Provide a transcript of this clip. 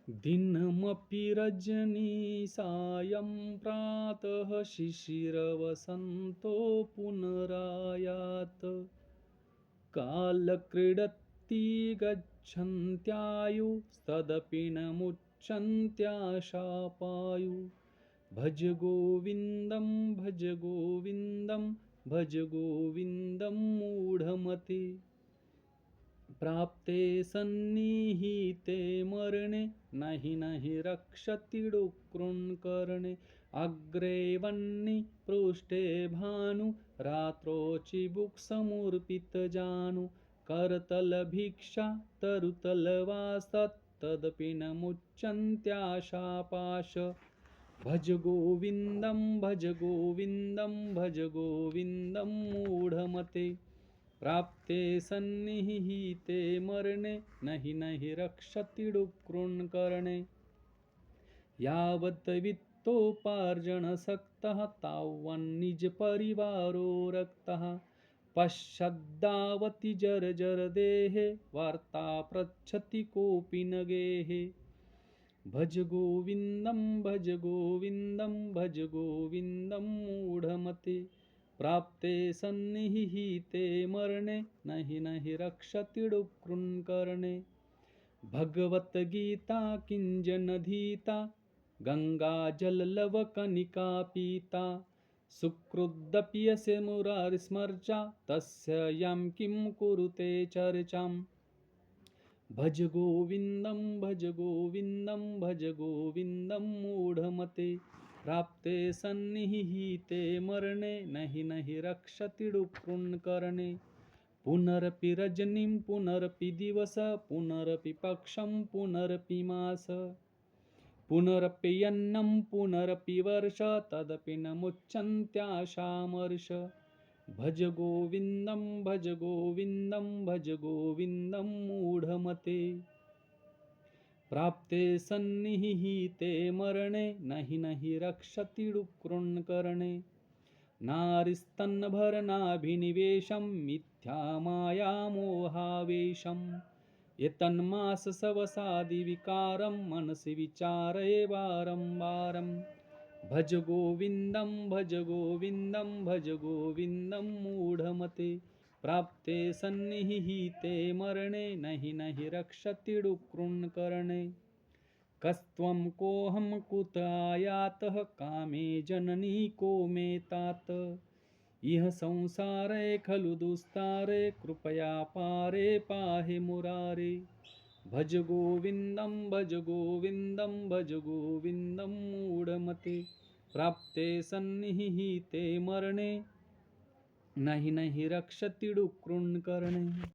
दिनमपि रजनी सायं प्रातः शिशिरवसन्तो पुनरायात् कालक्रीडति गच्छन्त्यायुस्तदपि न मुच्यन्त्याशापायु भज गोविन्दं भज गोविन्दं भज गोविन्दं मूढमते प्राप्ते सन्निहिते मरणे नहि नहि रक्षति डुक्रुन्करणे अग्रे वह्नि पृष्ठे भानु रात्रौ चिबुकसमर्पितजानु करतलभिक्षा तरुतलवासत्तदपि न मुच्यन्त्याशापाश भज गोविन्दं भज गोविन्दं भज गोविन्दं मूढमते प्राप्ते सन्निहिते मरणे नहि नहि रक्षति डुक्रुन्करणे यावत् वित्तोपार्जनसक्तः तावन्निजपरिवारो रक्तः पश्चाद्धावति जर्जरदेहे वार्ता पृच्छति कोऽपि न गेहे भज गोविन्दं भज गोविन्दं भज गोविन्दं मूढमते प्राप्ते सन्निहिते मरणे नहि नहि रक्षति डुक्रुन्करणे भगवद्गीता किञ्जनधीता गङ्गाजललवकणिका पीता सुकृदपि यस्य मुरारिस्मर्चा तस्य यं किं कुरुते चर्चां भज गोविन्दं भज गोविन्दं भज गोविन्दं मूढमते प्राप्ते सन्निहिते मरणे नहि नहि रक्षति डुक्रुन्करणे पुनरपि रजनीं पुनरपि दिवस पुनरपि पक्षं पुनरपि मास पुनरप्यन्नं पुनरपि वर्ष तदपि न मुच्यन्त्याशामर्ष भज गोविन्दं भज गोविन्दं भज गोविन्दं मूढमते प्राप्ते सन्निहिते मरणे नहि नहि रक्षति डुक्रुन्करणे नारीस्तन्भरनाभिनिवेशं मिथ्यामायामोहावेशम् एतन्माससवसादिविकारं मनसि विचारये वारं वारं भज गोविन्दं भज गोविन्दं भज गोविन्दं मूढमते प्राप्ते सन्निहिते मरणे नहि नहि रक्षति डुक्रुन्करणे कस्त्वं कोऽहं कुत आयातः कामे जननी को मे तात इह संसारे खलु दुस्तारे कृपया पारे पाहि मुरारे भज गोविन्दं भज गोविन्दं भज गोविन्दं मूढमते प्राप्ते सन्निहिते मरणे नहि नहि रक्षति डुक्रुन्करणे।